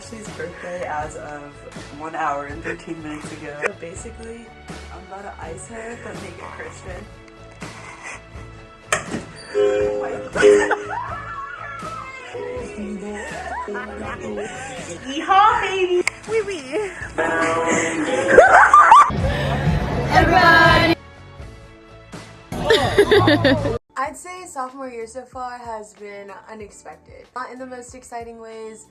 Ashley's birthday as of 1 hour and 13 minutes ago. So basically, I'm about to ice her, but make it Christian. Yeehaw, baby! Wee wee! Everybody! I'd say sophomore year so far has been unexpected. Not in the most exciting ways,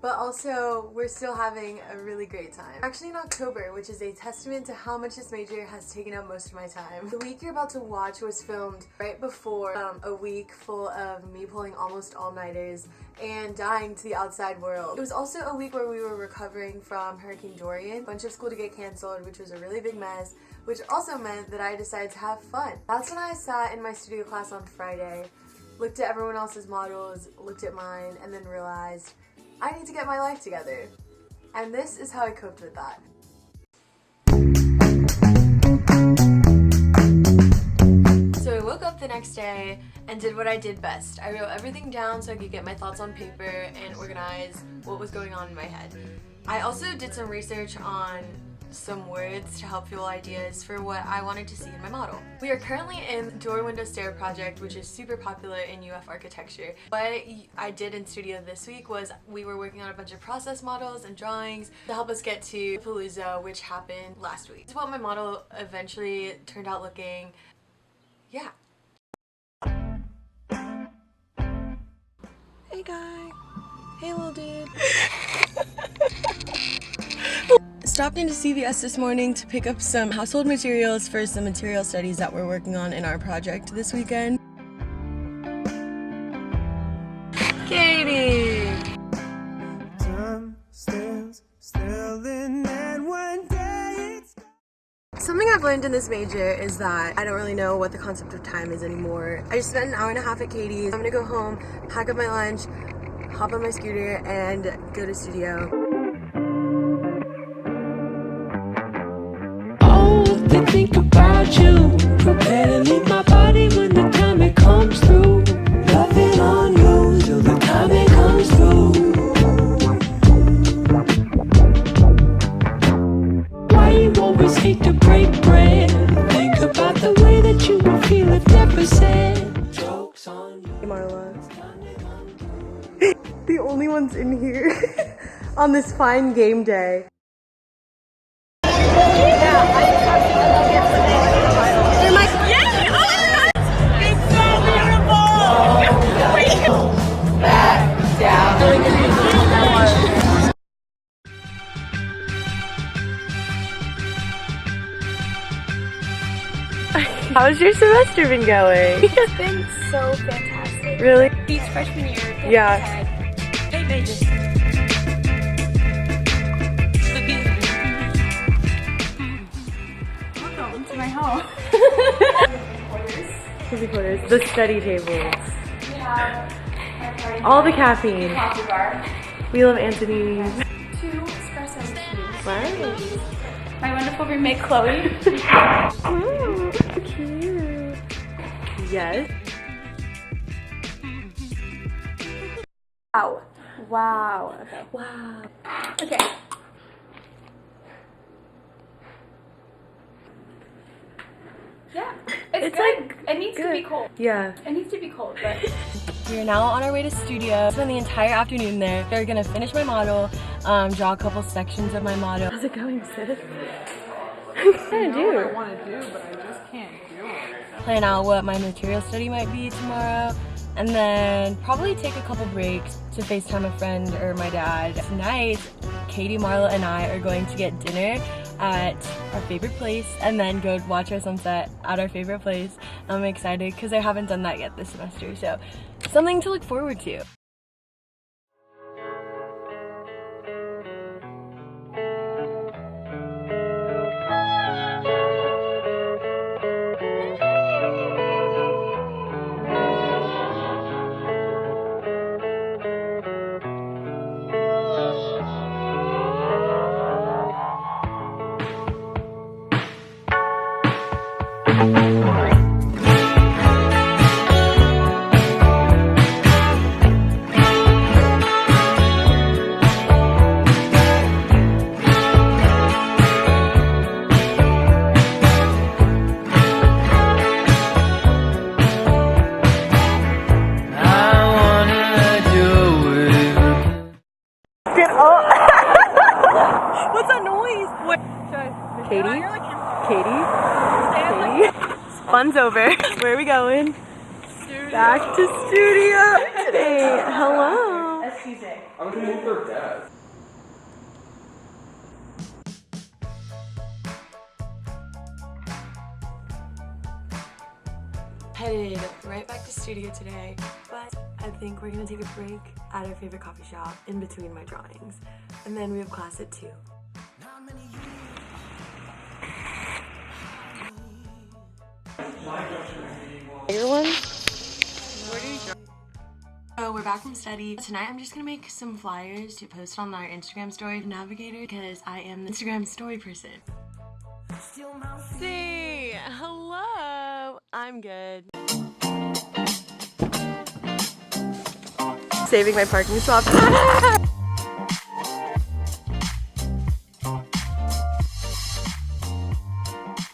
but also we're still having a really great time. Actually in October, which is a testament to how much this major has taken up most of my time. The week you're about to watch was filmed right before a week full of me pulling almost all-nighters and dying to the outside world. It was also a week where we were recovering from Hurricane Dorian, a bunch of school to get canceled, which was a really big mess, which also meant that I decided to have fun. That's when I sat in my studio class on Friday, looked at everyone else's models, looked at mine, and then realized I need to get my life together. And this is how I coped with that. So I woke up the next day and did what I did best. I wrote everything down so I could get my thoughts on paper and organize what was going on in my head. I also did some research on some words to help fuel ideas for what I wanted to see in my model. We are currently in Door Window Stair project, which is super popular in UF architecture. What I did in studio this week was we were working on a bunch of process models and drawings to help us get to Palooza, which happened last week. This is what my model eventually turned out looking. Yeah. Hey guy. Hey little dude. Stopped into CVS this morning to pick up some household materials for some material studies that we're working on in our project this weekend. Katie! Something I've learned in this major is that I don't really know what the concept of time is anymore. I just spent an hour and a half at Katie's. I'm gonna go home, pack up my lunch, hop on my scooter, and go to studio. To think about you, prepare to leave my body when the time it comes through. Loving on you till the time it comes through. Why you always hate to break bread? Think about the way that you would feel if never said. Jokes on you. Hey Marla. The only ones in here on this fine game day. How's your semester been going? It's been so fantastic. Really? Each freshman year. Yeah. Hey, Vegas. Welcome to my home. Cozy quarters. The study tables. We have All the caffeine. coffee bar. We love Anthony's. 2 espresso machines. Wow. My wonderful roommate Chloe. Oh, cute. Yes. Wow. Wow. Okay. Wow. Okay. Yeah. It's good. like it needs to be cold. Yeah. It needs to be cold, but We are now on our way to studio. Spend the entire afternoon there. We're gonna finish my model, draw a couple sections of my model. How's it going, sis? I know what I want to do, but I just can't do it. Plan out what my material study might be tomorrow, and then probably take a couple breaks to FaceTime a friend or my dad. Tonight, Katie, Marla, and I are going to get dinner at our favorite place and then go watch our sunset at our favorite place. I'm excited because I haven't done that yet this semester, so something to look forward to. Katie? Katie? Fun's over. Where are we going? Back to studio. Hey, hello. I'm gonna move their desk. Headed right back to studio today, but I think we're gonna take a break at our favorite coffee shop in between my drawings, and then we have class at 2. So we're back from study. Tonight I'm just gonna make some flyers to post on our Instagram story navigator because I am the Instagram story person. See, hello. I'm good. Saving my parking spot.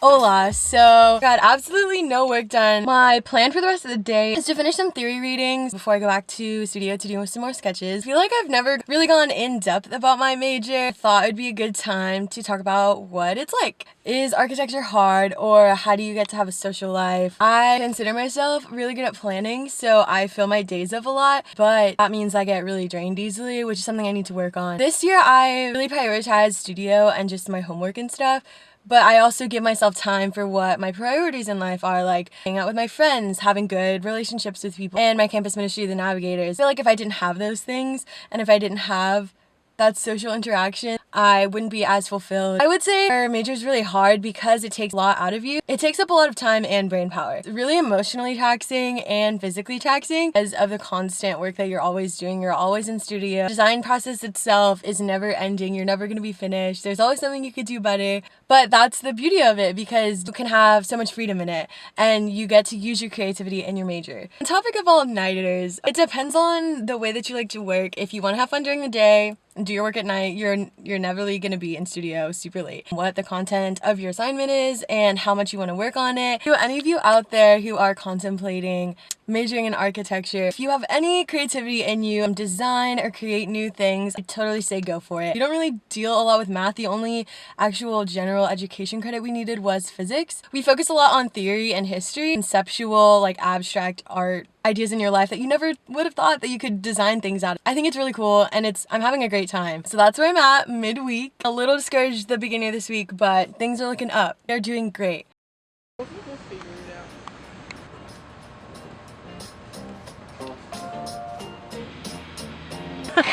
Hola, so got absolutely no work done. My plan for the rest of the day is to finish some theory readings before I go back to studio to do some more sketches. I feel like I've never really gone in depth about my major. I thought it would be a good time to talk about what it's like. Is architecture hard, or how do you get to have a social life? I consider myself really good at planning, so I fill my days up a lot, but that means I get really drained easily, which is something I need to work on. This year I really prioritized studio and just my homework and stuff. But I also give myself time for what my priorities in life are, like hanging out with my friends, having good relationships with people, and my campus ministry, the Navigators. I feel like if I didn't have those things, and if I didn't have that social interaction, I wouldn't be as fulfilled. I would say our major is really hard because it takes a lot out of you. It takes up a lot of time and brain power. It's really emotionally taxing and physically taxing because of the constant work that you're always doing. You're always in studio. The design process itself is never ending. You're never gonna be finished. There's always something you could do better. But that's the beauty of it because you can have so much freedom in it and you get to use your creativity in your major. On topic of all-nighters, it depends on the way that you like to work. If you want to have fun during the day, do your work at night, you're never really going to be in studio super late. What the content of your assignment is and how much you want to work on it. To any of you out there who are contemplating majoring in architecture, if you have any creativity in you, design or create new things, I totally say go for it. You don't really deal a lot with math. The only actual general education credit we needed was physics. We focus a lot on theory and history, conceptual, like abstract art ideas in your life that you never would have thought that you could design things out of. I think it's really cool and I'm having a great time. So that's where I'm at midweek. A little discouraged the beginning of this week, but things are looking up. They're doing great.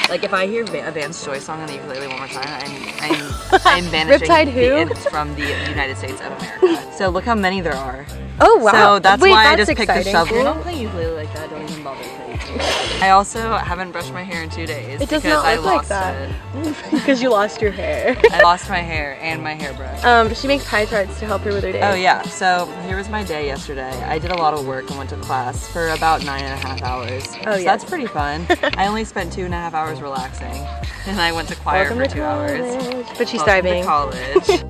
Like if I hear a Vance Joy song on the ukulele one more time, I'm banishing Riptide who? the imps from the United States of America. So look how many there are. Oh wow. So that's why I just picked the shovel. Don't play ukulele like that, don't even bother playing. I also haven't brushed my hair in 2 days. It does because not look I like lost that. it. Because you lost your hair. I lost my hair and my hairbrush. She makes pie charts to help her with her day. Oh yeah, so here was my day yesterday. I did a lot of work and went to class for about 9.5 hours. Oh, so yes. that's pretty fun. I only spent 2.5 hours relaxing. And I went to choir Welcome for to 2 hours. college. But she's Welcome thriving. to college.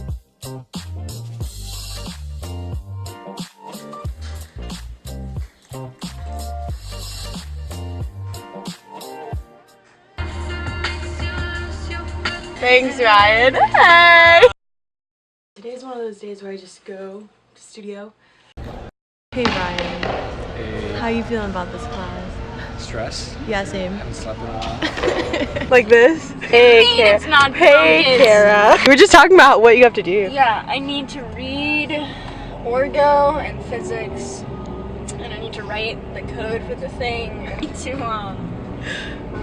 Thanks, Ryan. Hey! Today's one of those days where I just go to studio. Hey, Ryan. Hey. How you feeling about this class? Stress. Yeah, same. Haven't slept in a while. Like this? Hey, Kara. It's not Hey, focused. Kara. We were just talking about what you have to do. Yeah, I need to read orgo and physics, and I need to write the code for the thing. I need to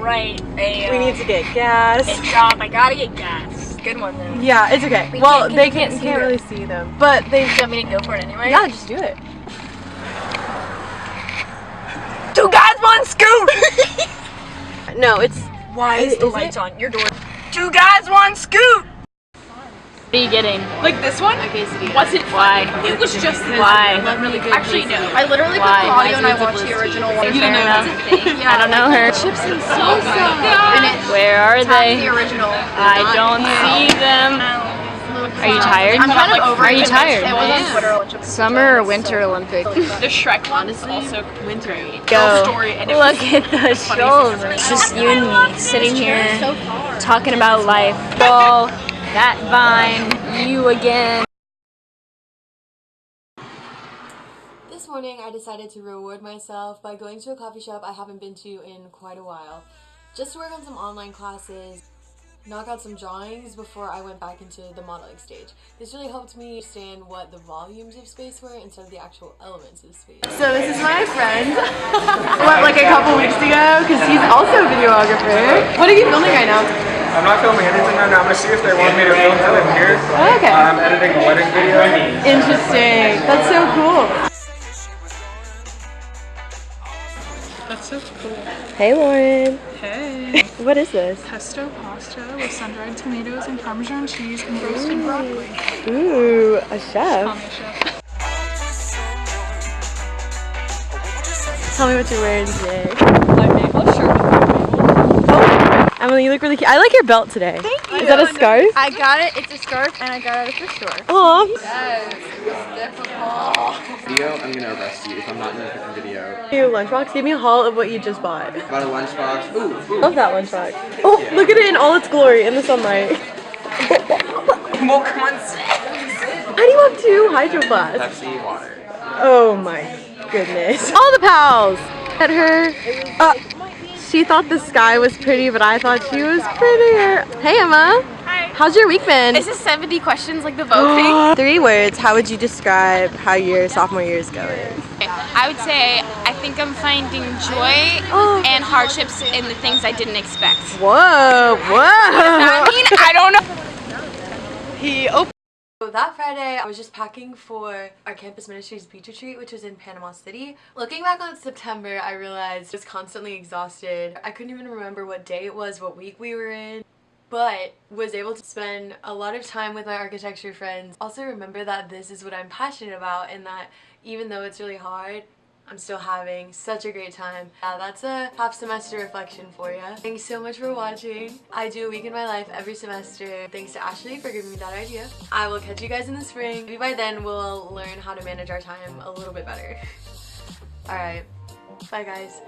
write a. We need to get gas. a job. I gotta get gas. Good one though. Yeah, it's okay. We Well, can't- they you can't can't see them. really see them, but they. Do you want me to go for it anyway? Yeah, just do it. 2 guys, 1 scoop. No, it's. Why is the Is lights it? on? Your door. 2 guys, 1 scoop. What are you getting? Like this one? Okay, so What's it? Why? It was just this. Why? really good. Actually, no. I literally put Why? Claudio and I watched the original one. You don't know. I don't know her. Chips and salsa. And it Where are they? the original. I don't see them. Are you tired? I'm kind of over Are you it. tired? It was on Twitter. Summer or Winter Olympic? The Shrek one is also great. Go. Story, and it Look was at the shoulders. It's just you and me sitting here talking about life. Ball That vine, you again. This morning I decided to reward myself by going to a coffee shop I haven't been to in quite a while, just to work on some online classes, knock out some drawings before I went back into the modeling stage. This really helped me understand what the volumes of space were instead of the actual elements of space. So this is my friend. What, like a couple weeks ago? Because he's also a videographer. What are you filming right now? I'm not filming anything right now. I'm gonna see if they want me to film for them here. Oh, okay. I'm editing a wedding video. Interesting. That's so cool. That's so cool. Hey Lauren. Hey. What is this? Pesto pasta with sun-dried tomatoes and Parmesan cheese and roasted broccoli. Ooh, a chef. On the chef. Tell me what you're wearing today. My maple shirt with Emily, you look really cute. I like your belt today. Thank you. Is that a scarf? I got it. It's a scarf, and I got it at the store. Aw. Yes, it's difficult. Video, I'm gonna arrest you if I'm not in the freaking video. Your lunchbox. Give me a haul of what you just bought. About a lunchbox. Ooh. Love that lunchbox. Oh, look at it in all its glory in the sunlight. Well, come on. How do you have two hydro flasks? Pepsi, water. Oh my goodness. All the pals! At her. She thought the sky was pretty, but I thought she was prettier. Hey Emma. Hi. How's your week been? Is this 70 questions like the vote thing? 3 words. How would you describe how your sophomore year is going? I would say I think I'm finding joy and hardships in the things I didn't expect. Whoa, whoa. I mean, I don't know. He opened. So that Friday, I was just packing for our campus ministries beach retreat, which was in Panama City. Looking back on September, I realized I was constantly exhausted. I couldn't even remember what day it was, what week we were in, but was able to spend a lot of time with my architecture friends. Also remember that this is what I'm passionate about, and that even though it's really hard, I'm still having such a great time. That's a half semester reflection for you. Thanks so much for watching. I do a week in my life every semester. Thanks to Ashley for giving me that idea. I will catch you guys in the spring. Maybe by then we'll learn how to manage our time a little bit better. Alright, bye guys.